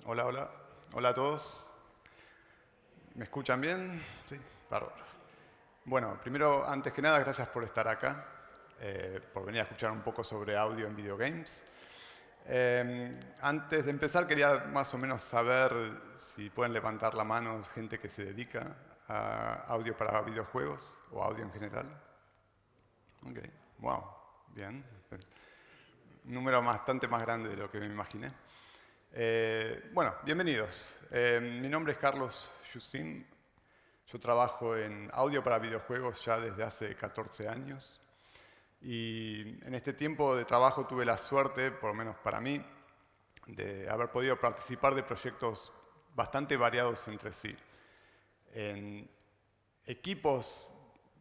Hola, hola. Hola a todos. ¿Me escuchan bien? Sí, bárbaro. Bueno, primero, antes que nada, gracias por estar acá, por venir a escuchar un poco sobre audio en videogames. Antes de empezar, quería más o menos saber si pueden levantar la mano gente que se dedica a audio para videojuegos o audio en general. Ok, wow, bien. Un número bastante más grande de lo que me imaginé. Bueno, bienvenidos. Mi nombre es Carlos Yusin. Yo trabajo en audio para videojuegos ya desde hace 14 años. Y en este tiempo de trabajo tuve la suerte, por lo menos para mí, de haber podido participar de proyectos bastante variados entre sí. En equipos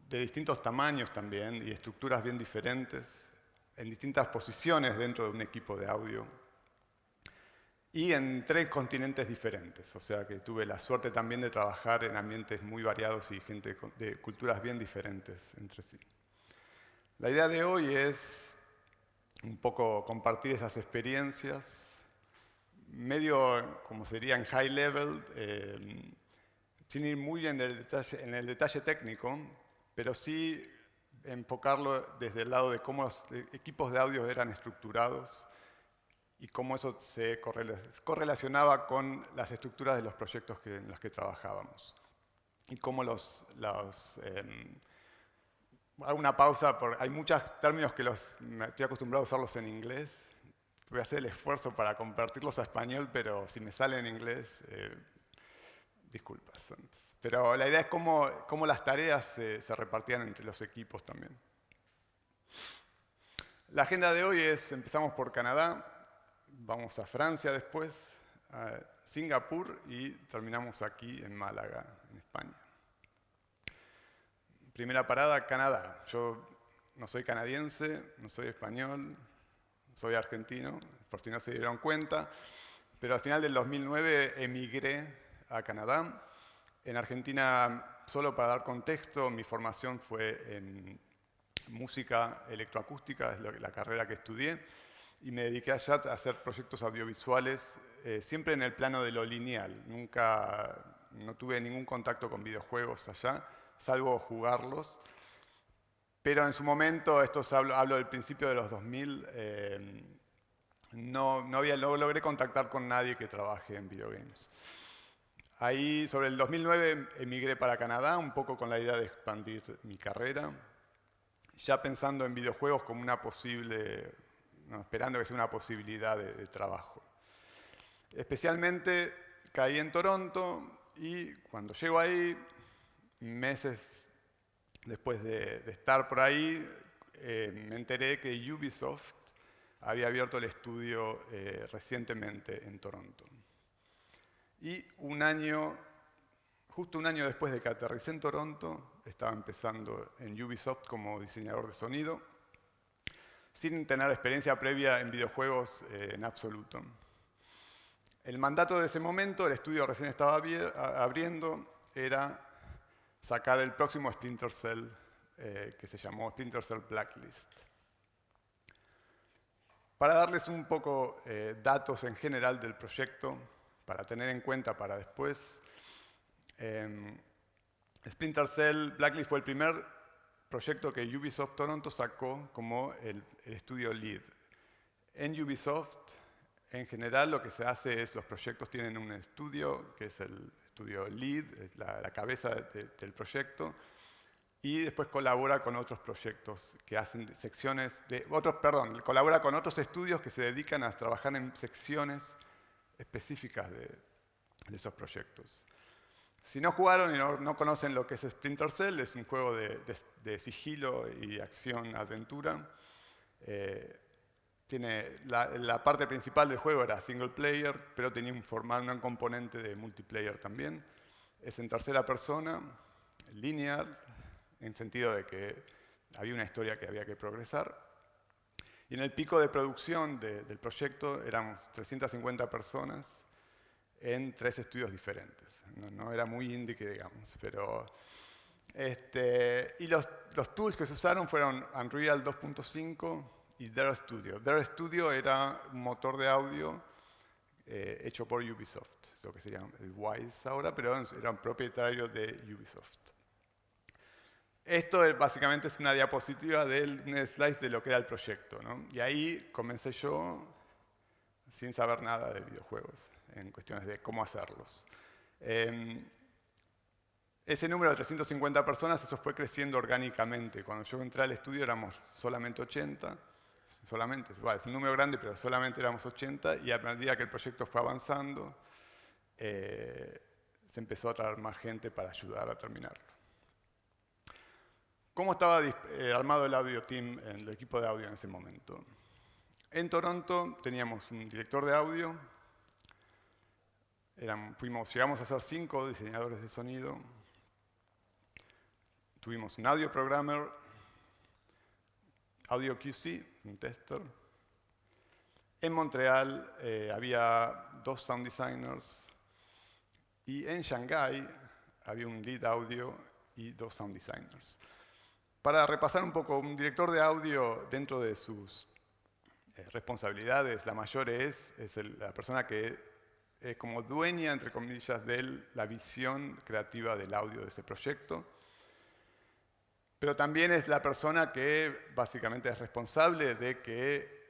de distintos tamaños también y estructuras bien diferentes, en distintas posiciones dentro de un equipo de audio y en 3 continentes diferentes. O sea que tuve la suerte también de trabajar en ambientes muy variados y gente de culturas bien diferentes entre sí. La idea de hoy es un poco compartir esas experiencias, medio como sería en high level, sin ir muy en el detalle técnico, pero sí enfocarlo desde el lado de cómo los equipos de audio eran estructurados y cómo eso se correlacionaba con las estructuras de los proyectos en los que trabajábamos. Y cómo hago una pausa, porque hay muchos términos que me estoy acostumbrado a usarlos en inglés. Voy a hacer el esfuerzo para convertirlos a español, pero si me sale en inglés, disculpas. Pero la idea es cómo las tareas se repartían entre los equipos también. La agenda de hoy es, empezamos por Canadá, vamos a Francia después, a Singapur y terminamos aquí en Málaga, en España. Primera parada, Canadá. Yo no soy canadiense, no soy español, soy argentino, por si no se dieron cuenta, pero al final del 2009 emigré a Canadá. En Argentina, solo para dar contexto, mi formación fue en música electroacústica, es la carrera que estudié, y me dediqué allá a hacer proyectos audiovisuales, siempre en el plano de lo lineal. No tuve ningún contacto con videojuegos allá, salvo jugarlos. Pero en su momento, hablo del principio de los 2000, no logré contactar con nadie que trabaje en videogames. Ahí, sobre el 2009, emigré para Canadá, un poco con la idea de expandir mi carrera, ya pensando en videojuegos como una posible, no, esperando que sea una posibilidad de trabajo. Especialmente caí en Toronto y cuando llego ahí, meses después de estar por ahí, me enteré que Ubisoft había abierto el estudio recientemente en Toronto. Y justo un año después de que aterricé en Toronto, estaba empezando en Ubisoft como diseñador de sonido, sin tener experiencia previa en videojuegos en absoluto. El mandato de ese momento, el estudio recién estaba abriendo, era sacar el próximo Splinter Cell, que se llamó Splinter Cell Blacklist. Para darles un poco datos en general del proyecto, para tener en cuenta para después, Splinter Cell Blacklist fue el primer proyecto que Ubisoft Toronto sacó como el estudio lead. En Ubisoft, en general, lo que se hace es los proyectos tienen un estudio, que es el estudio lead, la cabeza del proyecto, y después colabora con otros proyectos que hacen secciones colabora con otros estudios que se dedican a trabajar en secciones específicas de esos proyectos. Si no jugaron y no conocen lo que es Splinter Cell, es un juego de sigilo y acción-aventura. La parte principal del juego era single player, pero tenía un componente de multiplayer también. Es en tercera persona, lineal, en sentido de que había una historia que había que progresar. Y en el pico de producción del proyecto éramos 350 personas en 3 estudios diferentes. No era muy indie que digamos, pero... y los tools que se usaron fueron Unreal 2.5 y Dare Studio. Dare Studio era un motor de audio hecho por Ubisoft, lo que sería el WISE ahora, pero era un propietario de Ubisoft. Esto básicamente es una diapositiva un slice de lo que era el proyecto, ¿no? Y ahí comencé yo sin saber nada de videojuegos, en cuestiones de cómo hacerlos. Ese número de 350 personas, eso fue creciendo orgánicamente. Cuando yo entré al estudio éramos solamente 80, bueno, es un número grande, pero solamente éramos 80, y a medida que el proyecto fue avanzando, se empezó a traer más gente para ayudar a terminarlo. ¿Cómo estaba armado el audio team, el equipo de audio en ese momento? En Toronto teníamos un director de audio, llegamos a ser 5 diseñadores de sonido, tuvimos un audio programmer, audio QC, un tester. En Montreal había 2 sound designers y en Shanghái había un lead audio y 2 sound designers. Para repasar un poco, un director de audio dentro de sus responsabilidades, la mayor es la persona que es como dueña, entre comillas, de la visión creativa del audio de ese proyecto. Pero también es la persona que básicamente es responsable de que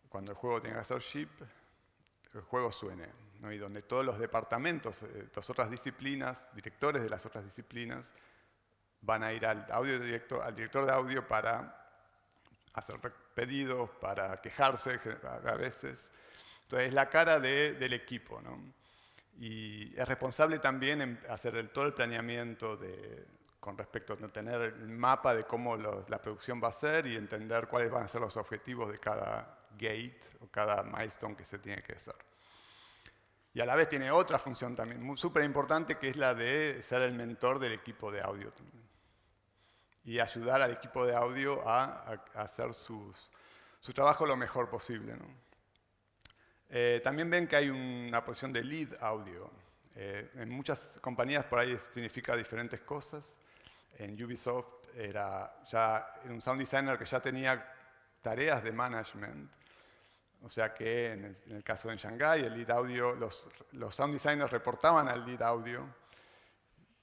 cuando el juego tenga que ser ship, el juego suene, ¿no? Y donde todos los departamentos, las otras disciplinas, directores de las otras disciplinas, van a ir al director de audio para hacer pedidos, para quejarse a veces. Entonces es la cara del equipo, ¿no? Y es responsable también en hacer todo el planeamiento con respecto a tener el mapa de cómo la producción va a ser y entender cuáles van a ser los objetivos de cada gate o cada milestone que se tiene que hacer. Y a la vez tiene otra función también súper importante, que es la de ser el mentor del equipo de audio también. Y ayudar al equipo de audio a hacer su trabajo lo mejor posible, ¿no? También ven que hay una posición de lead audio. En muchas compañías por ahí significa diferentes cosas. En Ubisoft era un sound designer que ya tenía tareas de management. O sea que en el caso de Shanghái, el lead audio, los sound designers reportaban al lead audio.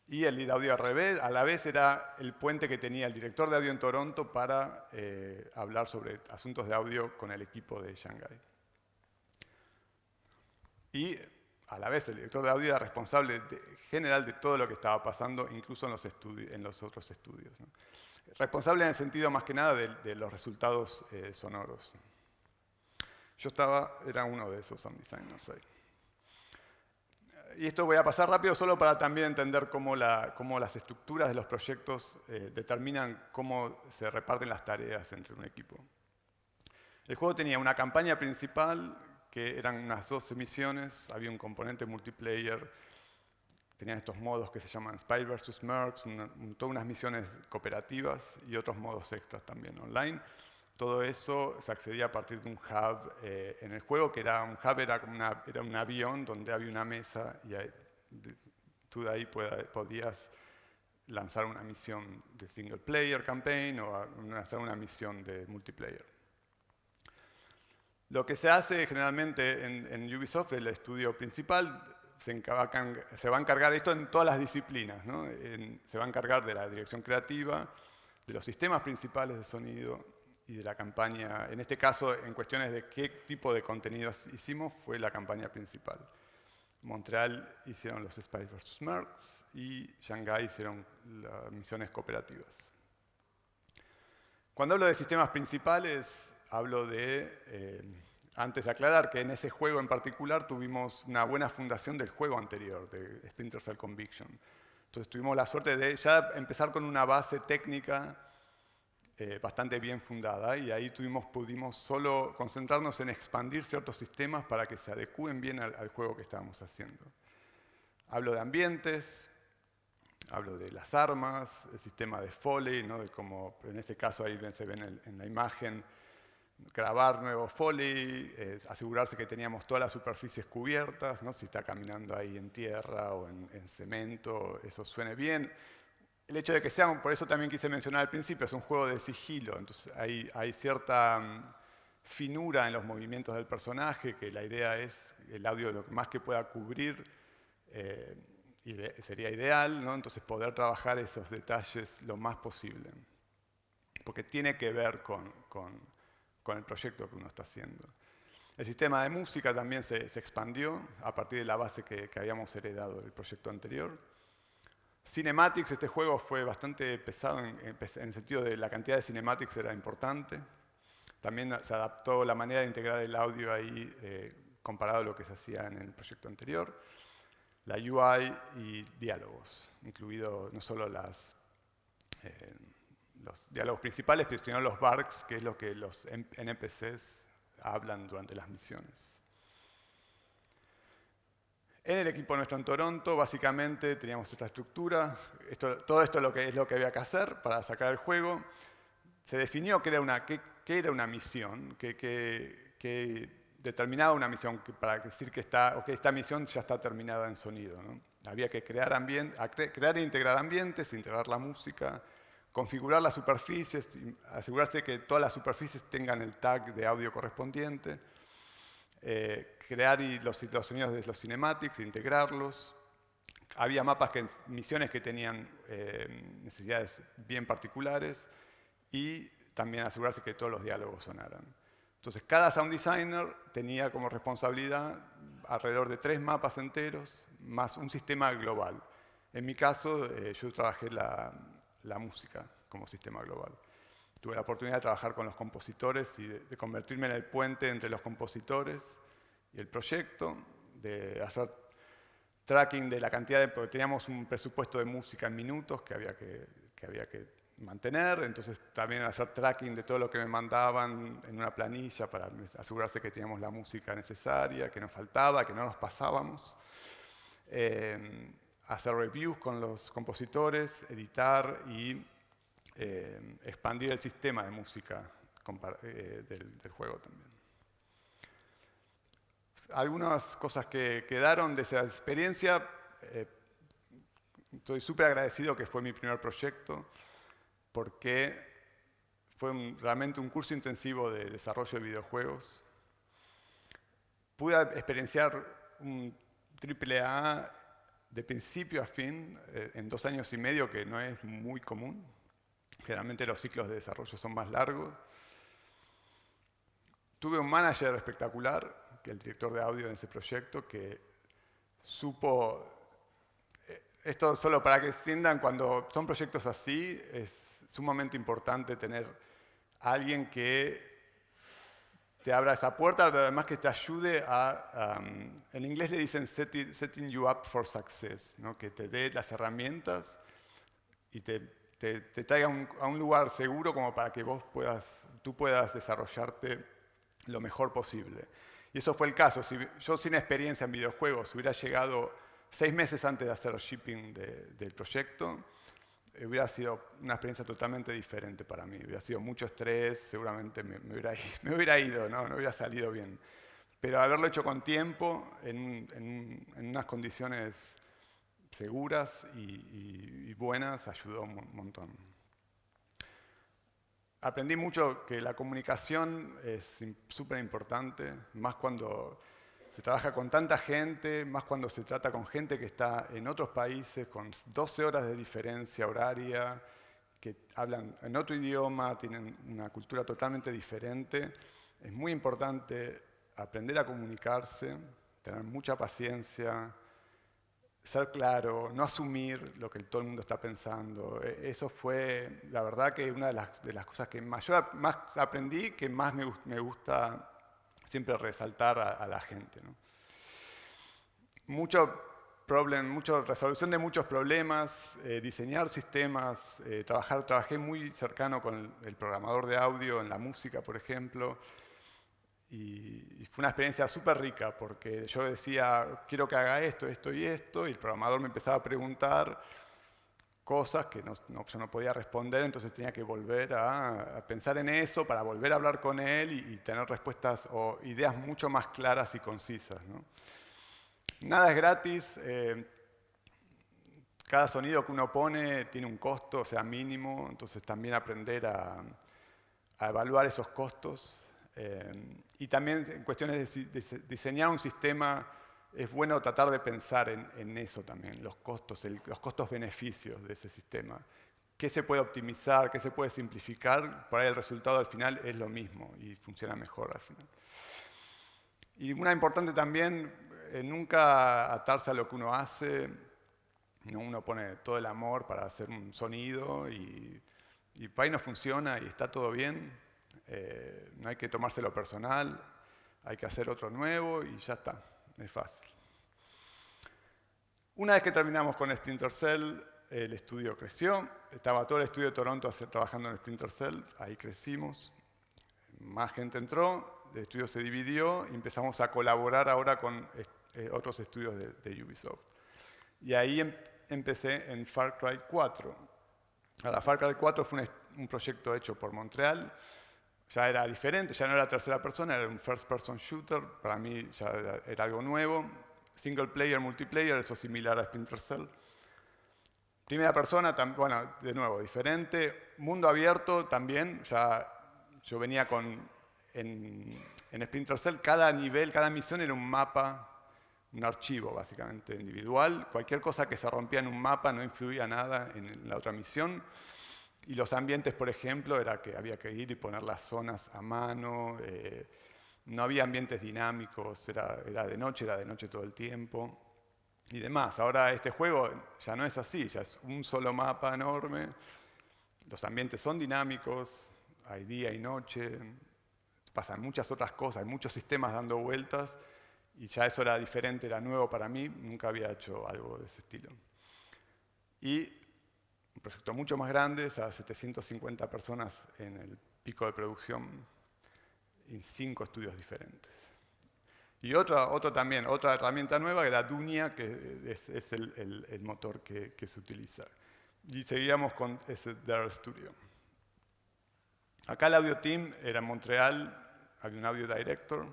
Y el lead audio a la vez era el puente que tenía el director de audio en Toronto para hablar sobre asuntos de audio con el equipo de Shanghái. Y a la vez el director de audio era responsable general de todo lo que estaba pasando, incluso en los otros estudios, ¿no? Responsable en el sentido más que nada de los resultados sonoros. Yo era uno de esos sound designers ahí. Y esto voy a pasar rápido solo para también entender cómo las estructuras de los proyectos determinan cómo se reparten las tareas entre un equipo. El juego tenía una campaña principal, que eran unas 12 misiones, había un componente multiplayer, tenían estos modos que se llaman Spy vs. Mercs, todas unas misiones cooperativas y otros modos extras también online. Todo eso se accedía a partir de un hub en el juego, que era un avión donde había una mesa y tú de ahí podías lanzar una misión de single player campaign o hacer una misión de multiplayer. Lo que se hace generalmente en Ubisoft, el estudio principal, se va a encargar de esto en todas las disciplinas, ¿no? Se va a encargar de la dirección creativa, de los sistemas principales de sonido y de la campaña. En este caso, en cuestiones de qué tipo de contenidos hicimos, fue la campaña principal. Montreal hicieron los Spy vs. Mercs y Shanghái hicieron las misiones cooperativas. Cuando hablo de sistemas principales, hablo antes de aclarar que en ese juego en particular tuvimos una buena fundación del juego anterior, de Splinter Cell Conviction. Entonces tuvimos la suerte de ya empezar con una base técnica bastante bien fundada y ahí pudimos solo concentrarnos en expandir ciertos sistemas para que se adecúen bien al juego que estábamos haciendo. Hablo de ambientes, hablo de las armas, el sistema de Foley, ¿no? De cómo, en este caso ahí se ven en la imagen, grabar nuevo Foley, asegurarse que teníamos todas las superficies cubiertas, ¿no? Si está caminando ahí en tierra o en cemento, eso suene bien. El hecho de que sea, por eso también quise mencionar al principio, es un juego de sigilo, entonces hay cierta finura en los movimientos del personaje, que la idea es el audio lo más que pueda cubrir, sería ideal, ¿no? Entonces poder trabajar esos detalles lo más posible, porque tiene que ver con el proyecto que uno está haciendo. El sistema de música también se expandió a partir de la base que habíamos heredado del proyecto anterior. Cinematics, este juego fue bastante pesado en el sentido de la cantidad de cinematics era importante. También se adaptó la manera de integrar el audio ahí comparado a lo que se hacía en el proyecto anterior. La UI y diálogos, incluido no solo los diálogos principales, sino los barks, que es lo que los NPCs hablan durante las misiones. En el equipo nuestro en Toronto, básicamente teníamos esta estructura. Todo esto es lo que había que hacer para sacar el juego. Se definió qué era una misión, que determinaba una misión para decir que esta misión ya está terminada en sonido, ¿no? Había que crear e integrar ambientes, integrar la música, configurar las superficies, asegurarse que todas las superficies tengan el tag de audio correspondiente, crear los sonidos de los cinematics, integrarlos. Había misiones que tenían necesidades bien particulares y también asegurarse que todos los diálogos sonaran. Entonces, cada sound designer tenía como responsabilidad alrededor de 3 mapas enteros, más un sistema global. En mi caso, yo trabajé la música como sistema global. Tuve la oportunidad de trabajar con los compositores y de convertirme en el puente entre los compositores y el proyecto, de hacer tracking de la cantidad porque teníamos un presupuesto de música en minutos que había que mantener, entonces también hacer tracking de todo lo que me mandaban en una planilla para asegurarse que teníamos la música necesaria, que nos faltaba, que no nos pasábamos. Hacer reviews con los compositores, editar y expandir el sistema de música del juego también. Algunas cosas que quedaron de esa experiencia. Estoy súper agradecido que fue mi primer proyecto, porque fue realmente un curso intensivo de desarrollo de videojuegos. Pude experienciar un AAA de principio a fin en 2 años y medio, que no es muy común. Generalmente los ciclos de desarrollo son más largos. Tuve un manager espectacular, que el director de audio de ese proyecto, que supo... Esto solo para que entiendan, cuando son proyectos así, es sumamente importante tener a alguien que te abra esa puerta, pero además que te ayude a... en inglés le dicen setting you up for success, ¿no? Que te dé las herramientas y te traiga a un lugar seguro como para que tú puedas desarrollarte lo mejor posible. Y eso fue el caso. Si yo sin experiencia en videojuegos hubiera llegado 6 meses antes de hacer shipping del proyecto, hubiera sido una experiencia totalmente diferente para mí. Hubiera sido mucho estrés, seguramente me hubiera ido, ¿no? No hubiera salido bien. Pero haberlo hecho con tiempo, en unas condiciones seguras y buenas, ayudó un montón. Aprendí mucho que la comunicación es súper importante, más cuando se trabaja con tanta gente, más cuando se trata con gente que está en otros países, con 12 horas de diferencia horaria, que hablan en otro idioma, tienen una cultura totalmente diferente. Es muy importante aprender a comunicarse, tener mucha paciencia, ser claro, no asumir lo que todo el mundo está pensando. Eso fue, la verdad, que una de las cosas que más aprendí, que más me gusta siempre resaltar a la gente, ¿no? Resolución de muchos problemas, diseñar sistemas, trabajé muy cercano con el programador de audio en la música, por ejemplo. Y fue una experiencia súper rica, porque yo decía, quiero que haga esto, esto y esto, y el programador me empezaba a preguntar cosas que yo no podía responder, entonces tenía que volver a pensar en eso para volver a hablar con él y tener respuestas o ideas mucho más claras y concisas, ¿no? Nada es gratis, cada sonido que uno pone tiene un costo, o sea, mínimo, entonces también aprender a evaluar esos costos Y también en cuestiones de diseñar un sistema, es bueno tratar de pensar en eso también, los costos-beneficios de ese sistema. ¿Qué se puede optimizar? ¿Qué se puede simplificar? Por ahí el resultado al final es lo mismo y funciona mejor al final. Y una importante también, nunca atarse a lo que uno hace. Uno pone todo el amor para hacer un sonido y por ahí no funciona y está todo bien. No hay que tomárselo personal, hay que hacer otro nuevo y ya está, es fácil. Una vez que terminamos con Splinter Cell, el estudio creció. Estaba todo el estudio de Toronto trabajando en Splinter Cell, ahí crecimos. Más gente entró, el estudio se dividió y empezamos a colaborar ahora con otros estudios de Ubisoft. Y ahí empecé en Far Cry 4. Ahora, Far Cry 4 fue un proyecto hecho por Montreal. Ya era diferente, ya no era tercera persona, era un first person shooter. Para mí ya era algo nuevo. Single player, multiplayer, eso similar a Splinter Cell. Primera persona, bueno, de nuevo, diferente. Mundo abierto también, ya yo venía en Splinter Cell, cada nivel, cada misión era un mapa, un archivo básicamente individual. Cualquier cosa que se rompía en un mapa no influía nada en la otra misión. Y los ambientes, por ejemplo, era que había que ir y poner las zonas a mano. No había ambientes dinámicos, era de noche todo el tiempo. Y demás. Ahora este juego ya no es así, ya es un solo mapa enorme. Los ambientes son dinámicos, hay día y noche. Pasan muchas otras cosas, hay muchos sistemas dando vueltas. Y ya eso era diferente, era nuevo para mí. Nunca había hecho algo de ese estilo. Y un proyecto mucho más grande, o sea, 750 personas en el pico de producción en 5 estudios diferentes. Y otra herramienta nueva que era Dunia, que es el motor que se utiliza. Y seguíamos con ese Dare Studio. Acá el audio team era en Montreal, había un audio director,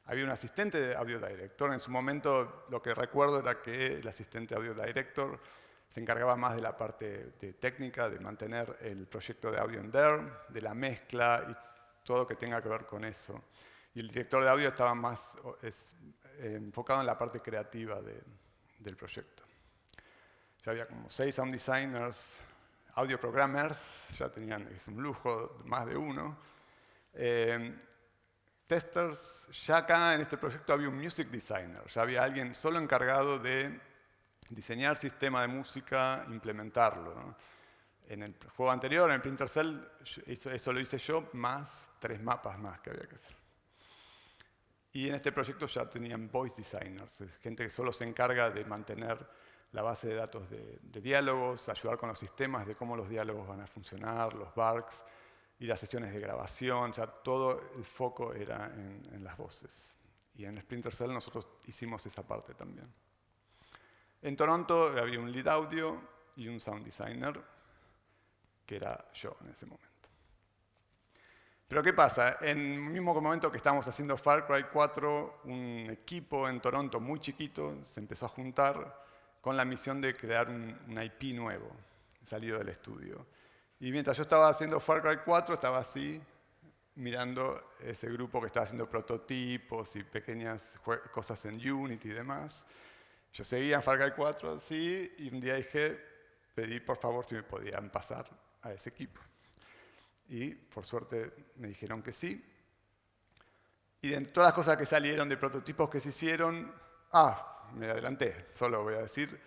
había un asistente de audio director. En su momento lo que recuerdo era que el asistente audio director se encargaba más de la parte técnica, de mantener el proyecto de audio en Dare, de la mezcla y todo lo que tenga que ver con eso. Y el director de audio estaba más enfocado en la parte creativa del proyecto. Ya había como 6 sound designers, audio programmers, ya tenían, es un lujo, más de uno. Testers, ya acá en este proyecto había un music designer, ya había alguien solo encargado de diseñar sistema de música, implementarlo, ¿no? En el juego anterior, en el Splinter Cell, eso lo hice yo, más 3 mapas más que había que hacer. Y en este proyecto ya tenían voice designers, gente que solo se encarga de mantener la base de datos de diálogos, ayudar con los sistemas de cómo los diálogos van a funcionar, los bugs y las sesiones de grabación, ya todo el foco era en las voces. Y en Splinter Cell nosotros hicimos esa parte también. En Toronto había un lead audio y un sound designer, que era yo en ese momento. Pero ¿qué pasa? En el mismo momento que estábamos haciendo Far Cry 4, un equipo en Toronto muy chiquito se empezó a juntar con la misión de crear un IP nuevo, salido del estudio. Y mientras yo estaba haciendo Far Cry 4, estaba así, mirando ese grupo que estaba haciendo prototipos y pequeñas cosas en Unity y demás. Yo seguía en Far Cry 4 así, y un día pedí por favor si me podían pasar a ese equipo. Y por suerte me dijeron que sí. Y de todas las cosas que salieron, de prototipos que se hicieron, me adelanté, solo voy a decir,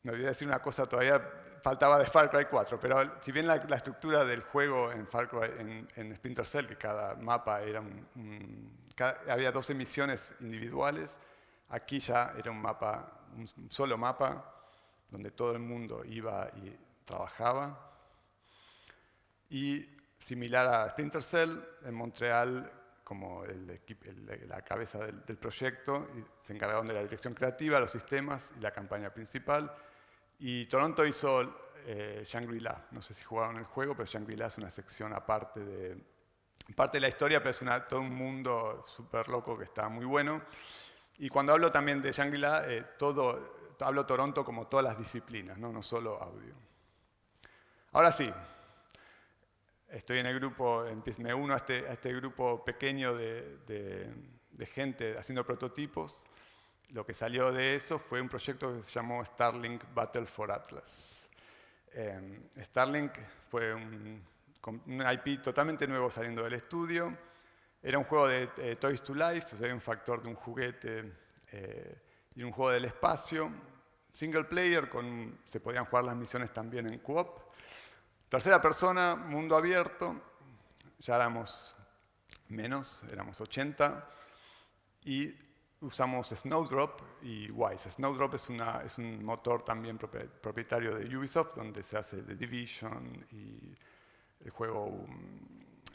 me olvidé de decir una cosa, todavía faltaba de Far Cry 4, pero si bien la estructura del juego en Far Cry, en Splinter Cell, que cada mapa era había 12 misiones individuales, aquí ya era un solo mapa, donde todo el mundo iba y trabajaba. Y similar a Splinter Cell, en Montreal, como la cabeza del proyecto, se encargaron de la dirección creativa, los sistemas y la campaña principal. Y Toronto hizo Shangri-La. No sé si jugaron el juego, pero Shangri-La es una sección aparte de la historia, pero es todo un mundo súper loco que está muy bueno. Y cuando hablo también de Shangri-La, hablo Toronto como todas las disciplinas, no solo audio. Ahora sí, estoy en el grupo, me uno a este grupo pequeño de gente haciendo prototipos. Lo que salió de eso fue un proyecto que se llamó Starlink Battle for Atlas. Starlink fue un IP totalmente nuevo saliendo del estudio. Era un juego de Toys to Life, o sea, un factor de un juguete y un juego del espacio. Single player, se podían jugar las misiones también en co-op. Tercera persona, mundo abierto. Ya éramos menos, éramos 80. Y usamos Snowdrop y Wise. Snowdrop es un motor también propietario de Ubisoft, donde se hace The Division y el juego,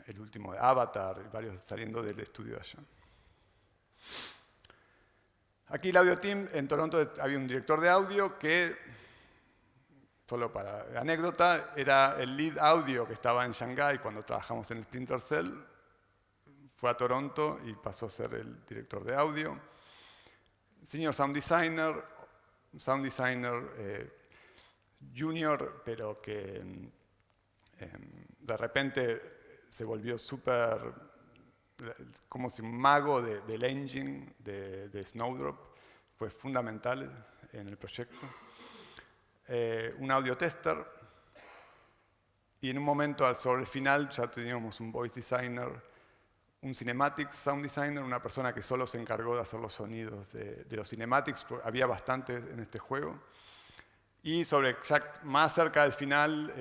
el último de Avatar, varios saliendo del estudio de allá. Aquí el Audio Team, en Toronto había un director de audio que, solo para anécdota, era el lead audio que estaba en Shanghái cuando trabajamos en Splinter Cell. Fue a Toronto y pasó a ser el director de audio. Senior Sound Designer junior, pero que de repente se volvió súper, como si un mago del engine de Snowdrop. Fue fundamental en el proyecto. Un audio tester. Y en un momento, sobre el final, ya teníamos un voice designer, un cinematics sound designer, una persona que solo se encargó de hacer los sonidos de los cinematics, había bastantes en este juego. Y ya más cerca del final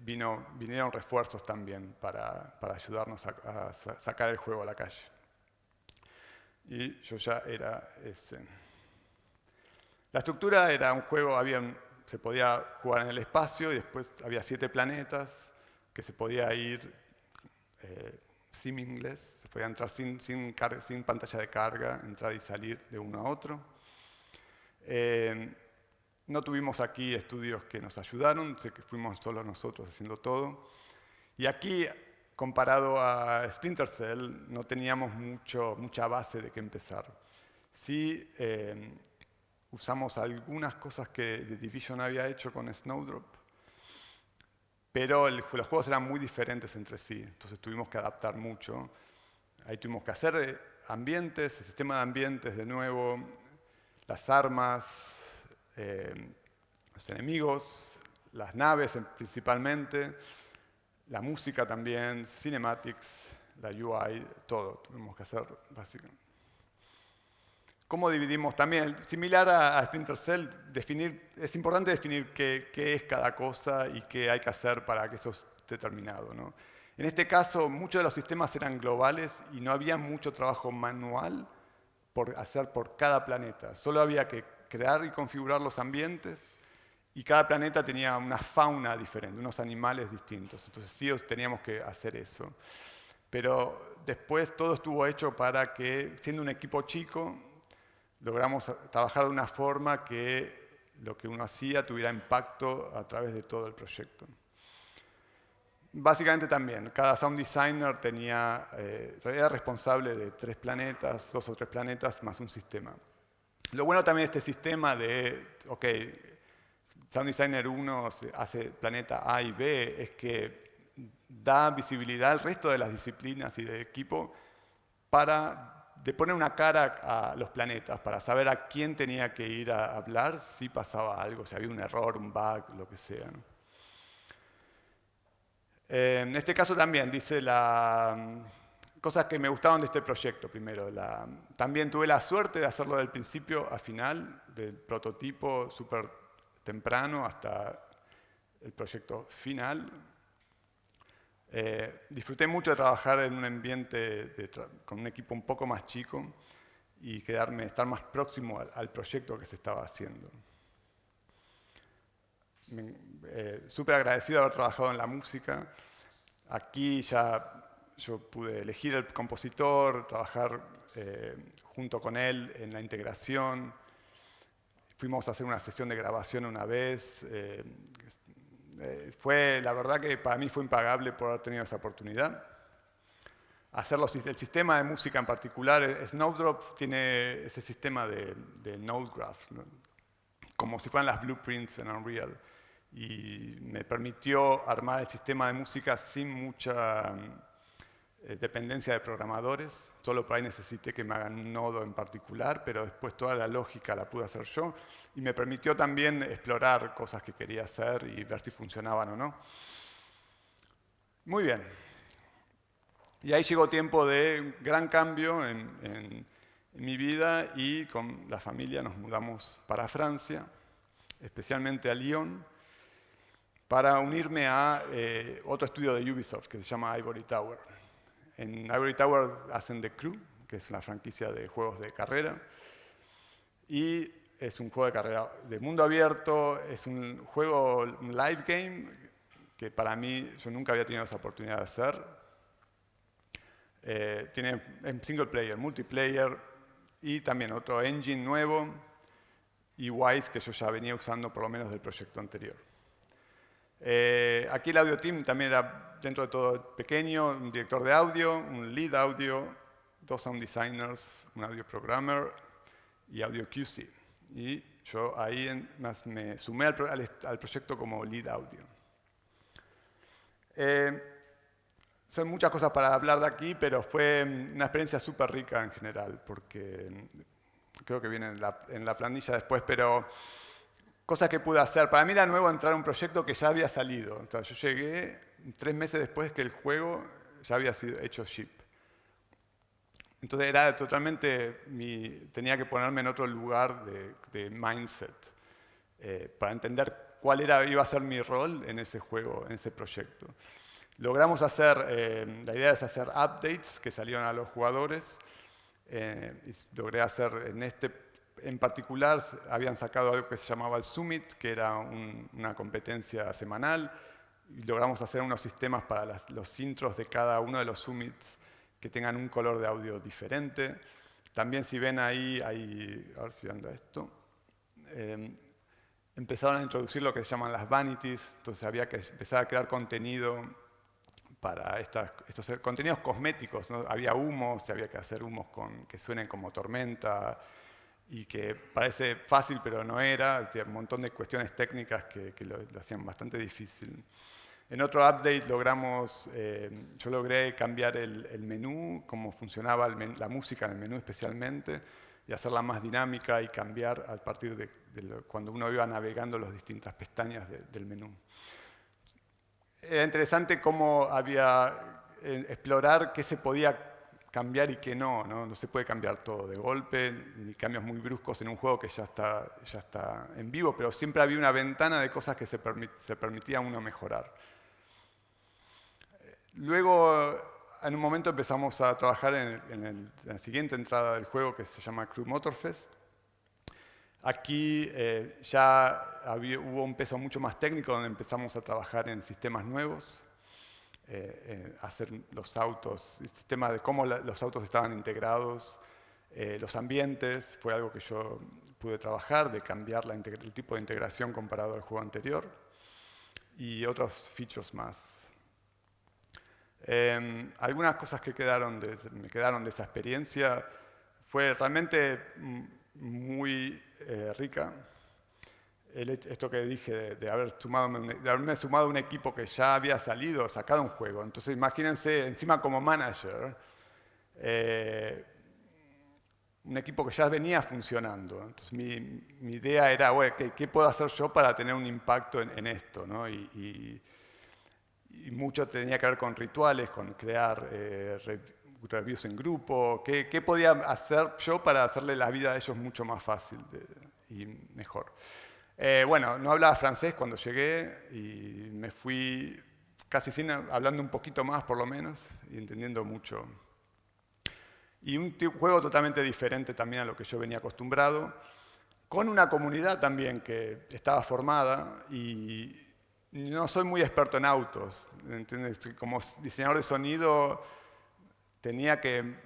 vinieron refuerzos también para ayudarnos a sacar el juego a la calle. Y yo ya era ese. La estructura era un juego, se podía jugar en el espacio y después había 7 planetas que se podía ir seamless, se podía entrar sin pantalla de carga, entrar y salir de uno a otro. No tuvimos aquí estudios que nos ayudaron, sé que fuimos solo nosotros haciendo todo. Y aquí, comparado a Splinter Cell, no teníamos mucha base de qué empezar. Sí, usamos algunas cosas que The Division había hecho con Snowdrop, pero los juegos eran muy diferentes entre sí, entonces tuvimos que adaptar mucho. Ahí tuvimos que hacer ambientes, el sistema de ambientes de nuevo, las armas, los enemigos, las naves principalmente, la música también, cinematics, la UI, todo tuvimos que hacer básicamente. ¿Cómo dividimos? También, similar a Splinter Cell, es importante definir qué es cada cosa y qué hay que hacer para que eso esté terminado, ¿no? En este caso, muchos de los sistemas eran globales y no había mucho trabajo manual por hacer por cada planeta. Solo había que crear y configurar los ambientes y cada planeta tenía una fauna diferente, unos animales distintos. Entonces sí teníamos que hacer eso. Pero después todo estuvo hecho para que, siendo un equipo chico, logramos trabajar de una forma que lo que uno hacía tuviera impacto a través de todo el proyecto. Básicamente también, cada sound designer era responsable de 3 planetas, 2 o 3 planetas, más un sistema. Lo bueno también de este sistema Sound Designer 1 hace planeta A y B, es que da visibilidad al resto de las disciplinas y del equipo de poner una cara a los planetas, para saber a quién tenía que ir a hablar si pasaba algo, si había un error, un bug, lo que sea, ¿no? En este caso también dice cosas que me gustaban de este proyecto primero. También tuve la suerte de hacerlo del principio a final, del prototipo súper temprano hasta el proyecto final. Disfruté mucho de trabajar en un ambiente con un equipo un poco más chico y estar más próximo al proyecto que se estaba haciendo. Súper agradecido de haber trabajado en la música. Aquí ya yo pude elegir el compositor, trabajar junto con él en la integración. Fuimos a hacer una sesión de grabación una vez. La verdad que para mí fue impagable por haber tenido esa oportunidad. El sistema de música en particular, Snowdrop tiene ese sistema de node graphs, ¿no? Como si fueran las blueprints en Unreal. y me permitió armar el sistema de música sin mucha dependencia de programadores. Solo por ahí necesité que me hagan un nodo en particular, pero después toda la lógica la pude hacer yo. Y me permitió también explorar cosas que quería hacer y ver si funcionaban o no. Muy bien. Y ahí llegó tiempo de gran cambio en mi vida y con la familia nos mudamos para Francia, especialmente a Lyon, para unirme a otro estudio de Ubisoft que se llama Ivory Tower. En Ivory Tower hacen The Crew, que es la franquicia de juegos de carrera, y es un juego de carrera de mundo abierto, es un juego, un live game, que para mí yo nunca había tenido esa oportunidad de hacer. Tiene single player, multiplayer, y también otro engine nuevo, y Wise, que yo ya venía usando por lo menos del proyecto anterior. Aquí el audio team también era, dentro de todo, pequeño, un director de audio, un lead audio, 2 sound designers, un audio programmer y audio QC. Y yo ahí me sumé al proyecto como lead audio. Son muchas cosas para hablar de aquí, pero fue una experiencia súper rica en general, porque creo que viene en la planilla después, pero cosas que pude hacer. Para mí era nuevo entrar a un proyecto que ya había salido. O sea, yo llegué 3 meses después que el juego ya había sido hecho ship. Entonces era totalmente, tenía que ponerme en otro lugar de mindset para entender cuál iba a ser mi rol en ese juego, en ese proyecto. Logramos hacer, la idea es hacer updates que salieron a los jugadores. Y logré hacer en particular, habían sacado algo que se llamaba el Summit, que era una competencia semanal, y logramos hacer unos sistemas para los intros de cada uno de los Summits que tengan un color de audio diferente. También si ven ahí, a ver si anda esto, empezaron a introducir lo que se llaman las vanities, entonces había que empezar a crear contenido para estos contenidos cosméticos, ¿no? Había humos, había que hacer humos que suenen como tormenta y que parece fácil pero no era, un montón de cuestiones técnicas que lo hacían bastante difícil. En otro update yo logré cambiar el menú, cómo funcionaba la música en el menú especialmente, y hacerla más dinámica y cambiar a partir de cuando uno iba navegando las distintas pestañas del menú. Era interesante cómo explorar qué se podía cambiar y qué no. No se puede cambiar todo de golpe, ni cambios muy bruscos en un juego que ya está en vivo, pero siempre había una ventana de cosas que se permitía a uno mejorar. Luego, en un momento empezamos a trabajar en la siguiente entrada del juego, que se llama Crew Motorfest. Aquí ya hubo un peso mucho más técnico, donde empezamos a trabajar en sistemas nuevos, hacer los autos, el sistema de cómo los autos estaban integrados, los ambientes, fue algo que yo pude trabajar, de cambiar el tipo de integración comparado al juego anterior, y otros features más. Algunas cosas que me quedaron de esa experiencia fue realmente muy rica. Esto que dije de haberme sumado a un equipo que ya había sacado un juego. Entonces imagínense, encima como manager, un equipo que ya venía funcionando. Entonces mi idea era, bueno, ¿qué puedo hacer yo para tener un impacto en esto, ¿no? Y mucho tenía que ver con rituales, con crear reviews en grupo. ¿Qué podía hacer yo para hacerle la vida a ellos mucho más fácil y mejor? Bueno, no hablaba francés cuando llegué y me fui casi hablando un poquito más por lo menos y entendiendo mucho. Y un juego totalmente diferente también a lo que yo venía acostumbrado, con una comunidad también que estaba formada y no soy muy experto en autos, ¿entiendes? Como diseñador de sonido tenía que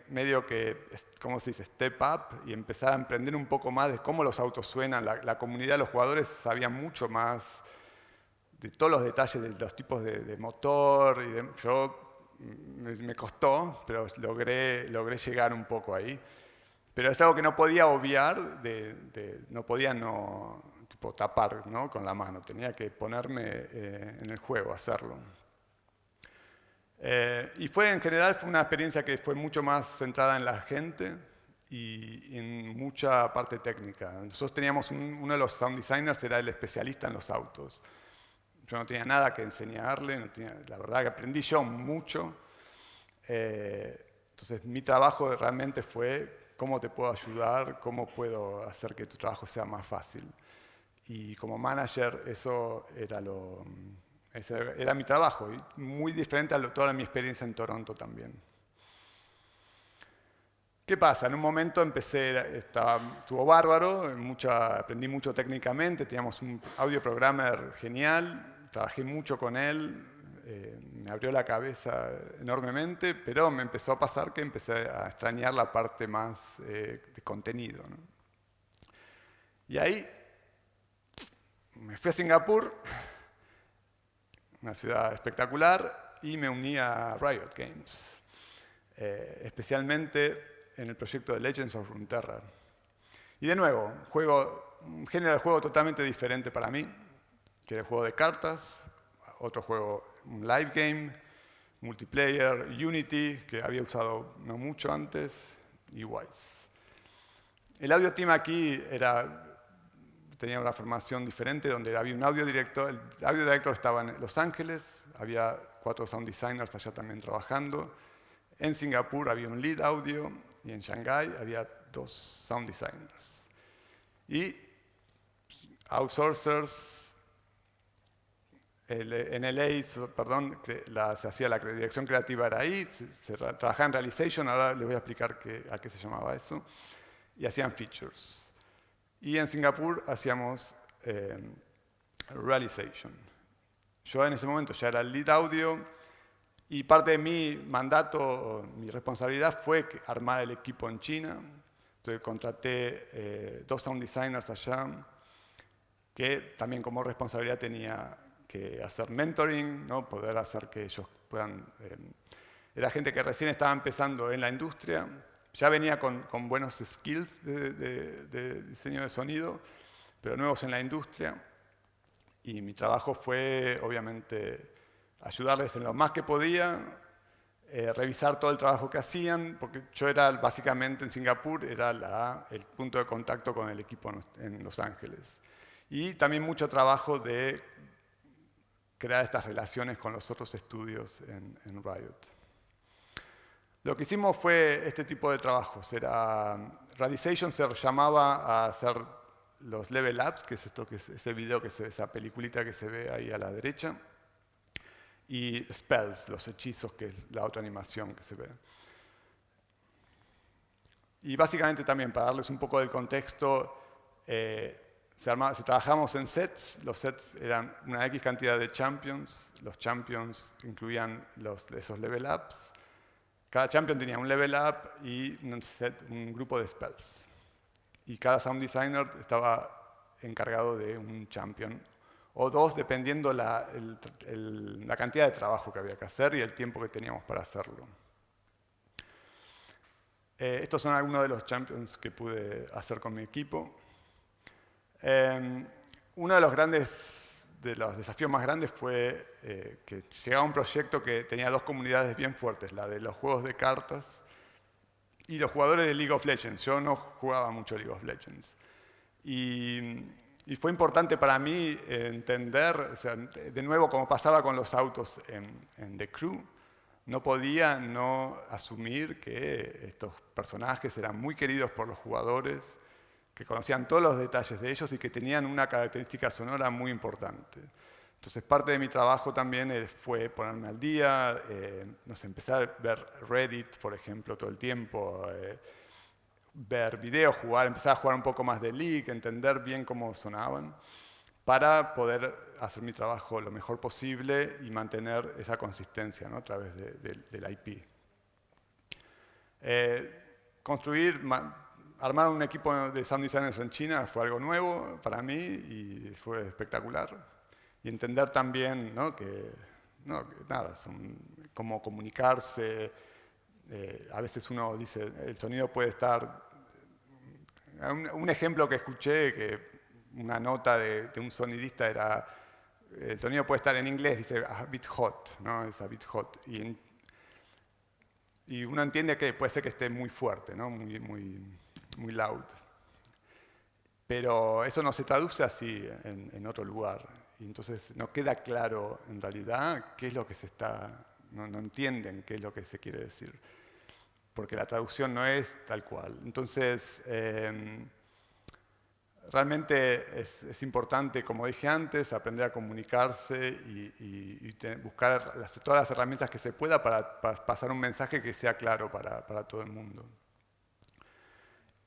¿cómo se dice? Step up y empezar a aprender un poco más de cómo los autos suenan. La comunidad, los jugadores sabían mucho más de todos los detalles de los tipos de motor. Me costó, pero logré llegar un poco ahí. Pero es algo que no podía obviar, tipo tapar, ¿no? Con la mano. Tenía que ponerme en el juego, hacerlo. Y en general fue una experiencia que fue mucho más centrada en la gente y en mucha parte técnica. Nosotros teníamos uno de los sound designers, era el especialista en los autos. Yo no tenía nada que enseñarle, la verdad que aprendí yo mucho. Entonces mi trabajo realmente fue cómo te puedo ayudar, cómo puedo hacer que tu trabajo sea más fácil. Y como manager eso ese era mi trabajo, y muy diferente a toda mi experiencia en Toronto también. ¿Qué pasa? En un momento estuvo bárbaro, aprendí mucho técnicamente, teníamos un audio programmer genial, trabajé mucho con él, me abrió la cabeza enormemente, pero me empezó a pasar que empecé a extrañar la parte más de contenido, ¿no? Y ahí me fui a Singapur, una ciudad espectacular, y me uní a Riot Games, especialmente en el proyecto de Legends of Runeterra. Y de nuevo, un género de juego totalmente diferente para mí, que era el juego de cartas, otro juego, un live game, multiplayer, Unity, que había usado no mucho antes, y Wise. El audio team aquí tenía una formación diferente, donde había un audio director. El audio director estaba en Los Ángeles, había 4 sound designers allá también trabajando. En Singapur había un lead audio y en Shanghái había 2 sound designers. Y outsourcers, en LA, perdón, se hacía la dirección creativa era ahí, se trabajaba en Realization, ahora les voy a explicar a qué se llamaba eso, y hacían features. Y en Singapur hacíamos Realization. Yo en ese momento ya era el lead audio y parte de mi mandato, mi responsabilidad fue armar el equipo en China. Entonces contraté 2 sound designers allá que también como responsabilidad tenía que hacer mentoring, ¿no? Poder hacer que ellos puedan... era gente que recién estaba empezando en la industria, ya venía con buenos skills de diseño de sonido, pero nuevos en la industria. Y mi trabajo fue, obviamente, ayudarles en lo más que podía, revisar todo el trabajo que hacían, porque yo era básicamente en Singapur, era el punto de contacto con el equipo en Los Ángeles. Y también mucho trabajo de crear estas relaciones con los otros estudios en Riot. Lo que hicimos fue este tipo de trabajos. Realization se llamaba a hacer los level ups, que es ese video esa peliculita que se ve ahí a la derecha, y spells, los hechizos, que es la otra animación que se ve. Y básicamente también, para darles un poco del contexto, trabajamos en sets. Los sets eran una X cantidad de champions. Los champions incluían esos level ups. Cada champion tenía un level up y un grupo de spells. Y cada sound designer estaba encargado de un champion o 2, dependiendo la cantidad de trabajo que había que hacer y el tiempo que teníamos para hacerlo. Estos son algunos de los champions que pude hacer con mi equipo. Uno de los desafíos más grandes fue que llegaba un proyecto que tenía 2 comunidades bien fuertes, la de los juegos de cartas y los jugadores de League of Legends. Yo no jugaba mucho League of Legends. Y fue importante para mí entender, o sea, de nuevo, como pasaba con los autos en The Crew, no podía no asumir que estos personajes eran muy queridos por los jugadores, que conocían todos los detalles de ellos y que tenían una característica sonora muy importante. Entonces, parte de mi trabajo también fue ponerme al día, empecé a ver Reddit, por ejemplo, todo el tiempo, ver videos, empezar a jugar un poco más de League, entender bien cómo sonaban, para poder hacer mi trabajo lo mejor posible y mantener esa consistencia, ¿no? A través del IP. Armar un equipo de sound designers en China fue algo nuevo para mí y fue espectacular. Y entender también, ¿no? que nada, cómo comunicarse. A veces uno dice, el sonido puede estar... Un ejemplo que escuché, que una nota de un sonidista era, el sonido puede estar en inglés, dice a bit hot, ¿no? Es a bit hot. Y uno entiende que puede ser que esté muy fuerte, ¿no? Muy loud. Pero eso no se traduce así en otro lugar. Y entonces no queda claro en realidad qué es lo que se está... No entienden qué es lo que se quiere decir. Porque la traducción no es tal cual. Entonces, realmente es importante, como dije antes, aprender a comunicarse y buscar todas las herramientas que se pueda para pasar un mensaje que sea claro para todo el mundo.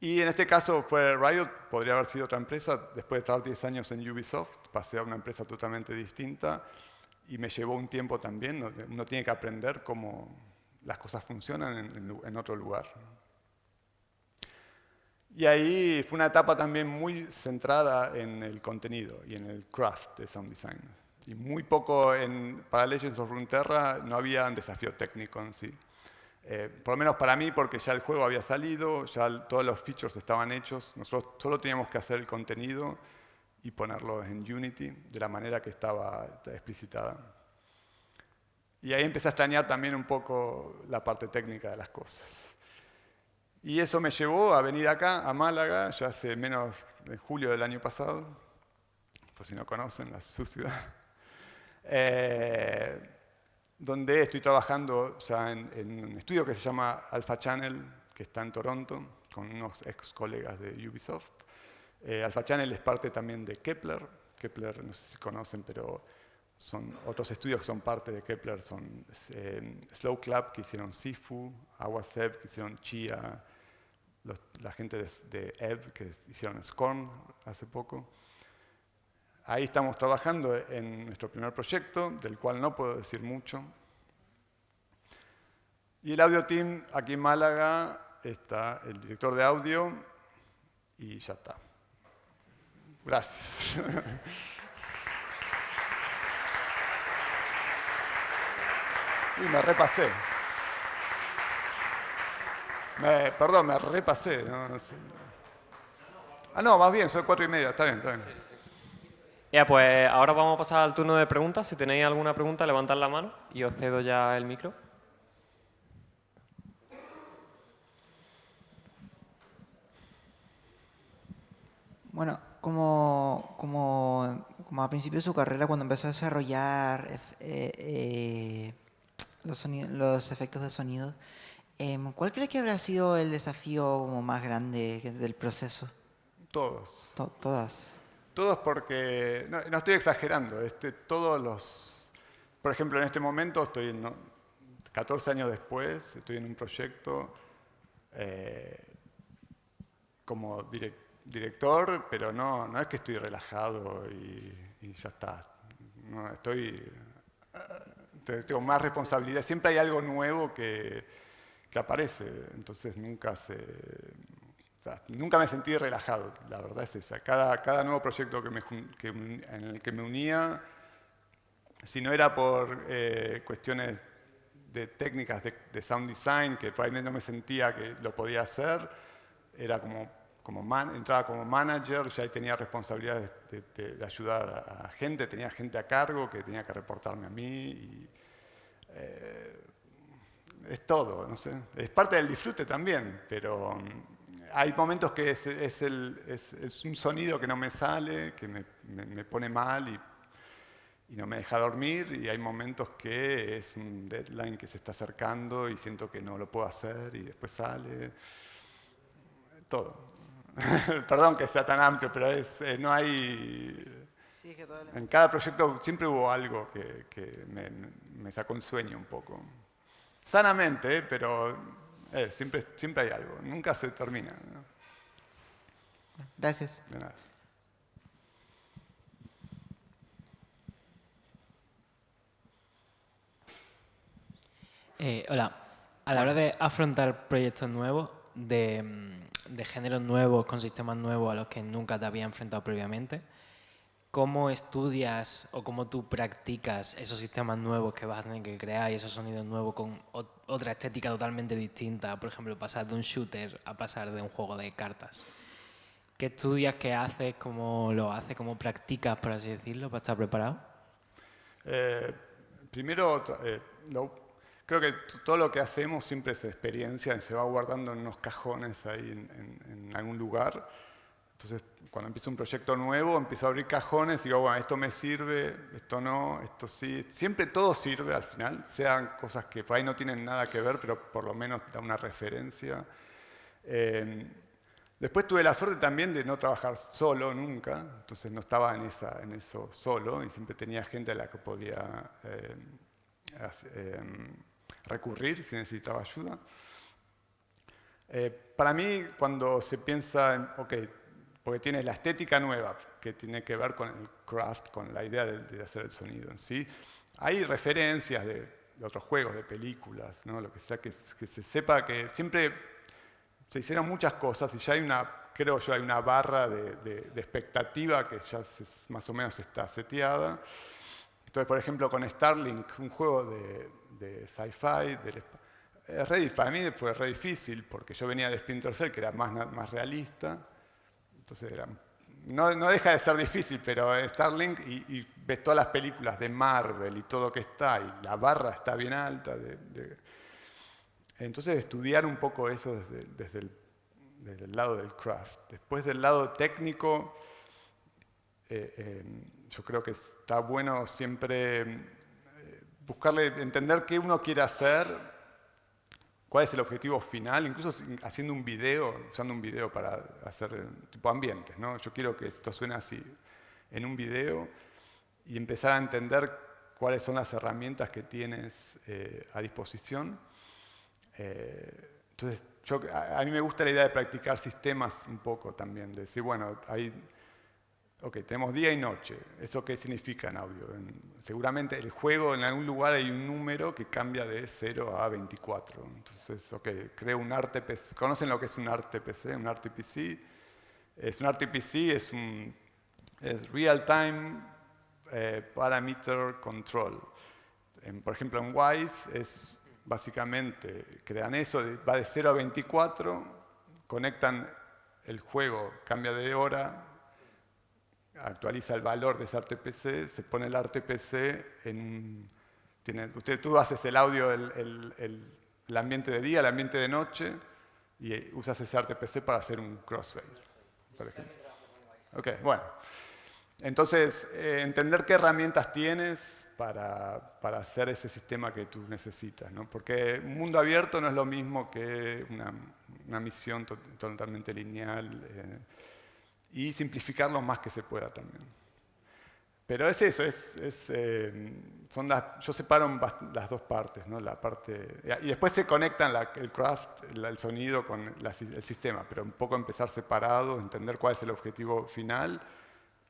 Y en este caso fue Riot, podría haber sido otra empresa. Después de estar 10 años en Ubisoft, pasé a una empresa totalmente distinta y me llevó un tiempo también. Uno tiene que aprender cómo las cosas funcionan en otro lugar. Y ahí fue una etapa también muy centrada en el contenido y en el craft de sound design. Y muy poco para Legends of Runeterra no había un desafío técnico en sí. Por lo menos para mí, porque ya el juego había salido, ya todos los features estaban hechos. Nosotros solo teníamos que hacer el contenido y ponerlo en Unity de la manera que estaba explicitada. Y ahí empecé a extrañar también un poco la parte técnica de las cosas. Y eso me llevó a venir acá, a Málaga, ya hace menos de julio del año pasado, por si no conocen, su ciudad, donde estoy trabajando ya en un estudio que se llama Alpha Channel, que está en Toronto, con unos ex colegas de Ubisoft. Alpha Channel es parte también de Kepler. Kepler, no sé si conocen, pero son otros estudios que son parte de Kepler, son Slow Club, que hicieron Sifu, Awaseb, que hicieron Chia, la gente de Ebb, que hicieron Scorn hace poco. Ahí estamos trabajando en nuestro primer proyecto, del cual no puedo decir mucho. Y el audio team, aquí en Málaga, está el director de audio y ya está. Gracias. Y me repasé. Perdón, me repasé. No sé. Ah, no, más bien, son 4:30. Está bien, está bien. Ya, pues ahora vamos a pasar al turno de preguntas. Si tenéis alguna pregunta, levantad la mano y os cedo ya el micro. Bueno, como a principio de su carrera, cuando empezó a desarrollar los efectos de sonido, ¿cuál cree que habrá sido el desafío como más grande del proceso? Todos. Todas. Todos porque, no estoy exagerando, por ejemplo, en este momento estoy 14 años después, estoy en un proyecto como director, pero no es que estoy relajado y ya está. No, tengo más responsabilidad, siempre hay algo nuevo que aparece, entonces nunca me sentí relajado, la verdad es esa. Cada nuevo proyecto en el que me unía, si no era por cuestiones de técnicas de sound design, que probablemente no me sentía que lo podía hacer, era entraba como manager, ya tenía responsabilidades de ayudar a gente, tenía gente a cargo que tenía que reportarme a mí. Es todo, no sé. Es parte del disfrute también, pero hay momentos que es un sonido que no me sale, que me pone mal y no me deja dormir, y hay momentos que es un deadline que se está acercando y siento que no lo puedo hacer y después sale. Todo. Perdón que sea tan amplio, pero no hay... Sí, que En cada proyecto siempre hubo algo que me sacó el sueño un poco. Sanamente, pero siempre hay algo. Nunca se termina, ¿no? Gracias. De nada. Hola. A la hora de afrontar proyectos nuevos, de géneros nuevos, con sistemas nuevos a los que nunca te había enfrentado previamente, ¿cómo estudias o cómo tú practicas esos sistemas nuevos que vas a tener que crear y esos sonidos nuevos con otra estética totalmente distinta? Por ejemplo, pasar de un shooter a pasar de un juego de cartas. ¿Qué estudias, qué haces, cómo lo haces, cómo practicas, por así decirlo, para estar preparado? Primero, creo que todo lo que hacemos siempre es experiencia y se va guardando en unos cajones ahí en algún lugar. Entonces, cuando empiezo un proyecto nuevo, empiezo a abrir cajones y digo, bueno, esto me sirve, esto no, esto sí. Siempre todo sirve al final, sean cosas que por ahí no tienen nada que ver, pero por lo menos da una referencia. Después tuve la suerte también de no trabajar solo nunca, entonces no estaba en eso solo y siempre tenía gente a la que podía recurrir si necesitaba ayuda. Para mí, cuando se piensa en, ok, porque tienes la estética nueva, que tiene que ver con el craft, con la idea de hacer el sonido en sí, hay referencias de otros juegos, de películas, ¿no? Lo que sea, que se sepa que siempre se hicieron muchas cosas y ya hay creo yo, hay una barra de expectativa que ya más o menos está seteada. Entonces, por ejemplo, con Starlink, un juego de sci-fi, para mí fue re difícil, porque yo venía de Splinter Cell, que era más realista. Entonces, no deja de ser difícil, pero Starlink, y ves todas las películas de Marvel y todo que está, y la barra está bien alta. Entonces, estudiar un poco eso desde el lado del craft. Después del lado técnico, yo creo que está bueno siempre entender qué uno quiere hacer, cuál es el objetivo final, incluso haciendo un video, usando un video para hacer tipo ambientes, ¿no? Yo quiero que esto suene así en un video y empezar a entender cuáles son las herramientas que tienes a disposición. Entonces, a mí me gusta la idea de practicar sistemas un poco también, de decir, bueno, tenemos día y noche. ¿Eso qué significa en audio? Seguramente el juego, en algún lugar hay un número que cambia de 0 a 24. Entonces, creo un RTPC. ¿Conocen lo que es un RTPC? Un RTPC. Un RTPC es Real Time Parameter Control. Por ejemplo, en WISE es básicamente, crean eso, va de 0 a 24, conectan el juego, cambia de hora, actualiza el valor de ese RTPC, se pone el RTPC tú haces el audio, el ambiente de día, el ambiente de noche, y usas ese RTPC para hacer un crossfade, por ejemplo. Bueno. Entonces, entender qué herramientas tienes para hacer ese sistema que tú necesitas, ¿no? Porque un mundo abierto no es lo mismo que una misión totalmente lineal, y simplificar lo más que se pueda también. Pero es eso, yo separo las dos partes, ¿no? Y después se conectan el craft, el sonido con el sistema, pero un poco empezar separado, entender cuál es el objetivo final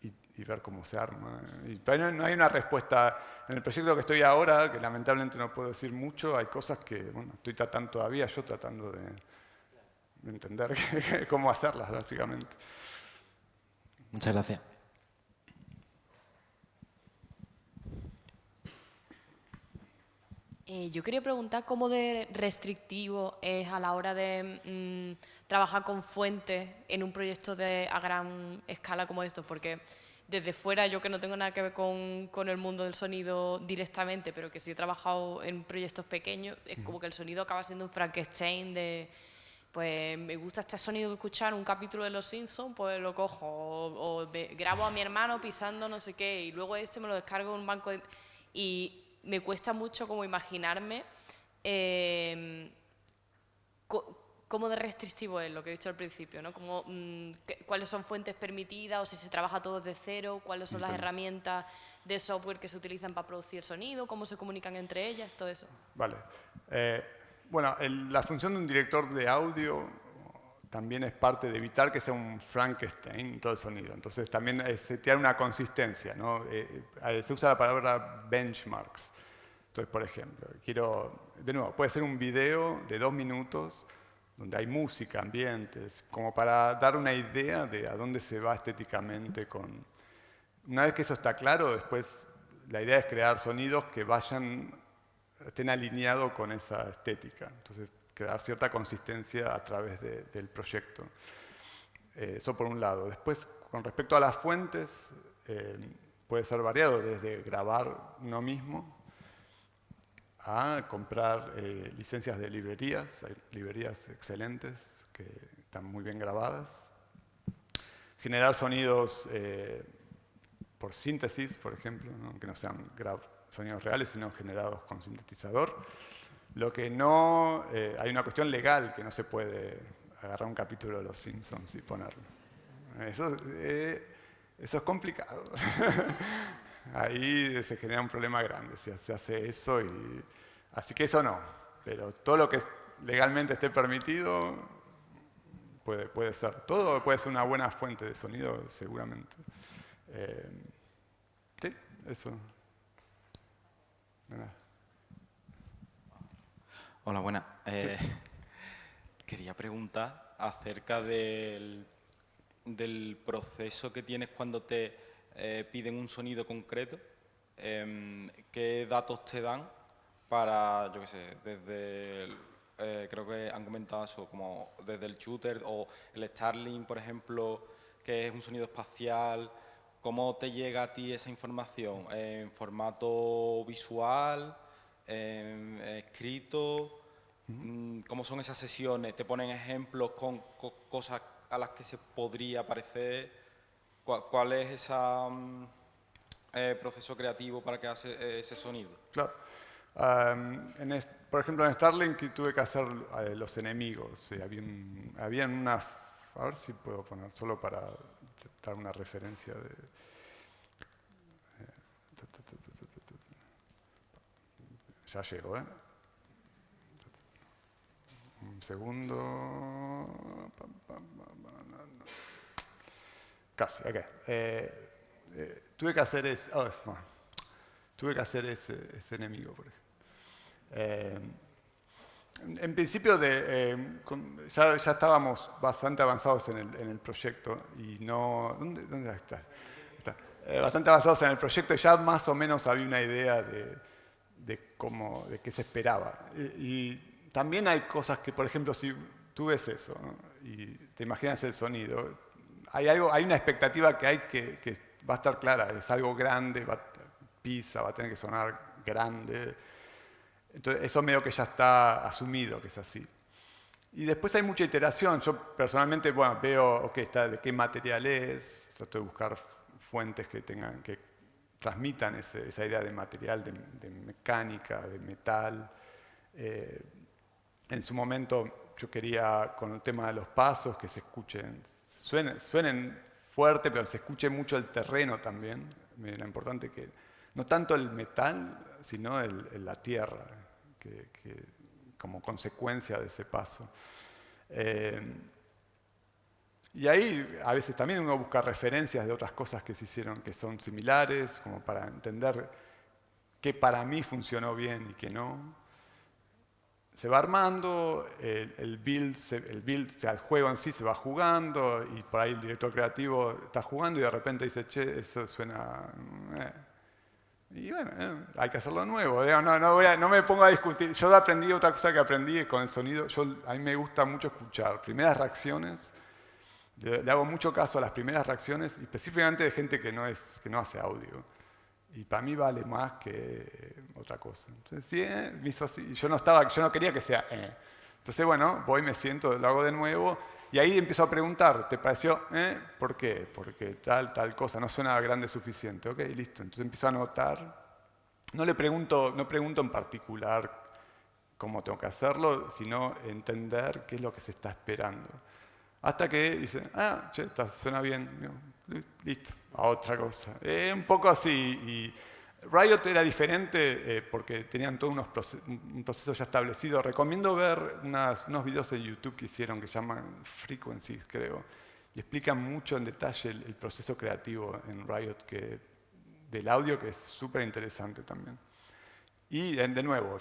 y ver cómo se arma. Pero no hay una respuesta. En el proyecto que estoy ahora, que lamentablemente no puedo decir mucho, hay cosas que estoy tratando todavía, yo tratando de entender cómo hacerlas, básicamente. Muchas gracias. Yo quería preguntar cómo de restrictivo es a la hora de trabajar con fuentes en un proyecto a gran escala como esto, porque desde fuera, yo que no tengo nada que ver con el mundo del sonido directamente, pero que sí he trabajado en proyectos pequeños, es como que el sonido acaba siendo un Frankenstein pues me gusta este sonido de escuchar un capítulo de Los Simpsons, pues lo cojo, o grabo a mi hermano pisando no sé qué, y luego me lo descargo en un banco y me cuesta mucho como imaginarme cómo de restrictivo es lo que he dicho al principio, ¿no? Como, cuáles son fuentes permitidas o si se trabaja todo de cero, cuáles son las herramientas de software que se utilizan para producir sonido, cómo se comunican entre ellas, todo eso. Vale. Bueno, la función de un director de audio también es parte de evitar que sea un Frankenstein todo el sonido. Entonces también es setear una consistencia, ¿no? Se usa la palabra benchmarks. Entonces, por ejemplo, de nuevo, puede ser un video de 2 minutos donde hay música, ambientes, como para dar una idea de a dónde se va estéticamente. Una vez que eso está claro, después la idea es crear sonidos que estén alineados con esa estética. Entonces, crear cierta consistencia a través del proyecto. Eso por un lado. Después, con respecto a las fuentes, puede ser variado desde grabar uno mismo a comprar licencias de librerías. Hay librerías excelentes que están muy bien grabadas. Generar sonidos por síntesis, por ejemplo, ¿no? Que no sean sonidos reales, sino generados con sintetizador. Lo que no... hay una cuestión legal que no se puede agarrar un capítulo de Los Simpsons y ponerlo. Eso es complicado. Ahí se genera un problema grande si se hace eso. Así que eso no. Pero todo lo que legalmente esté permitido puede ser. Todo puede ser una buena fuente de sonido, seguramente. Sí, eso. De nada. Hola, buenas. Quería preguntar acerca del proceso que tienes cuando te piden un sonido concreto. ¿Qué datos te dan para, yo qué sé, desde creo que han comentado eso, como desde el shooter o el Starlink, por ejemplo, que es un sonido espacial? ¿Cómo te llega a ti esa información? ¿En formato visual? ¿En escrito? ¿Cómo son esas sesiones? ¿Te ponen ejemplos con cosas a las que se podría parecer? ¿Cuál es ese proceso creativo para que hace ese sonido? Claro. Por ejemplo, en Starlink tuve que hacer los enemigos. Había una... A ver si puedo poner, solo para dar una referencia de... Ya llego, ¿eh? Un segundo. Casi, ok. Tuve que hacer ese enemigo, por ejemplo. En principio, ya estábamos bastante avanzados en el proyecto y no... ¿Dónde está? Bastante avanzados en el proyecto y ya más o menos había una idea de qué se esperaba. Y también hay cosas que, por ejemplo, si tú ves eso, ¿no? Y te imaginas el sonido, hay una expectativa que va a estar clara, es algo grande, pisa, va a tener que sonar grande. Entonces, eso medio que ya está asumido que es así. Y después hay mucha iteración. Yo personalmente, bueno, veo, de qué material es, trato de buscar fuentes que transmitan esa idea de material, de mecánica, de metal. En su momento yo quería, con el tema de los pasos, que se escuchen, suenen fuerte, pero se escuche mucho el terreno también. Era importante que, no tanto el metal, sino la tierra, como consecuencia de ese paso. Y ahí a veces también uno busca referencias de otras cosas que se hicieron que son similares, como para entender qué para mí funcionó bien y qué no. Se va armando, el juego en sí se va jugando y por ahí el director creativo está jugando y de repente dice, che, eso suena... Y bueno, hay que hacerlo nuevo. No me pongo a discutir. Yo aprendí otra cosa que aprendí con el sonido. A mí me gusta mucho escuchar primeras reacciones. Le hago mucho caso a las primeras reacciones, específicamente de gente que no hace audio. Y para mí vale más que otra cosa. Entonces, sí, me hizo así. Yo no quería que sea. Entonces, bueno, voy, me siento, lo hago de nuevo. Y ahí empiezo a preguntar, ¿te pareció? ¿Por qué? Porque tal cosa, no suena grande suficiente. Ok, listo. Entonces empiezo a anotar. No pregunto en particular cómo tengo que hacerlo, sino entender qué es lo que se está esperando. Hasta que dice, che, suena bien, listo, a otra cosa. Un poco así. Y Riot era diferente porque tenían todo un proceso ya establecido. Recomiendo ver unos videos en YouTube que hicieron que llaman Frequencies, creo. Y explican mucho en detalle el proceso creativo en Riot del audio, que es súper interesante también. Y de nuevo,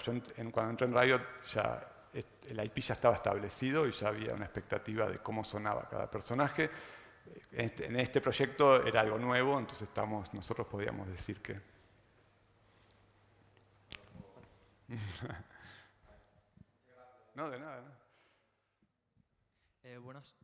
cuando entré en Riot ya el IP ya estaba establecido y ya había una expectativa de cómo sonaba cada personaje. En este proyecto era algo nuevo, entonces nosotros podíamos decir que... No, de nada. Buenas.